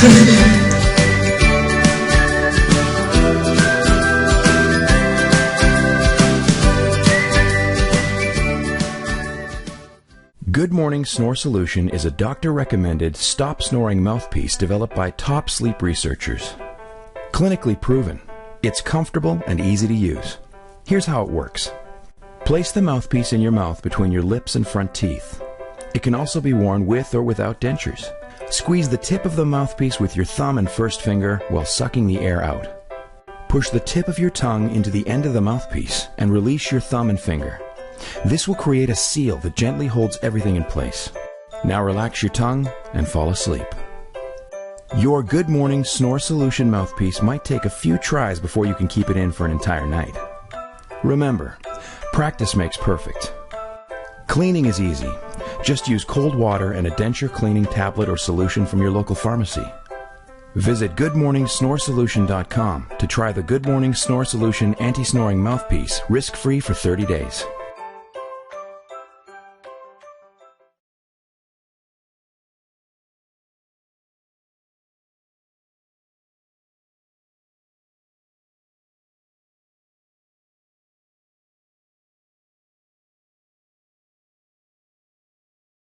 Good Morning Snore Solution is a doctor-recommended stop-snoring mouthpiece developed by top sleep researchers. Clinically proven, it's comfortable and easy to use. Here's how it works. Place the mouthpiece in your mouth between your lips and front teeth. It can also be worn with or without dentures. Squeeze the tip of the mouthpiece with your thumb and first finger while sucking the air out. Push the tip of your tongue into the end of the mouthpiece and release your thumb and finger. This will create a seal that gently holds everything in place. Now relax your tongue and fall asleep. Your Good Morning Snore Solution mouthpiece might take a few tries before you can keep it in for an entire night. Remember, practice makes perfect. Cleaning is easy. Just use cold water and a denture cleaning tablet or solution from your local pharmacy. Visit goodmorningsnoresolution.com to try the Good Morning Snore Solution anti-snoring mouthpiece risk-free for 30 days.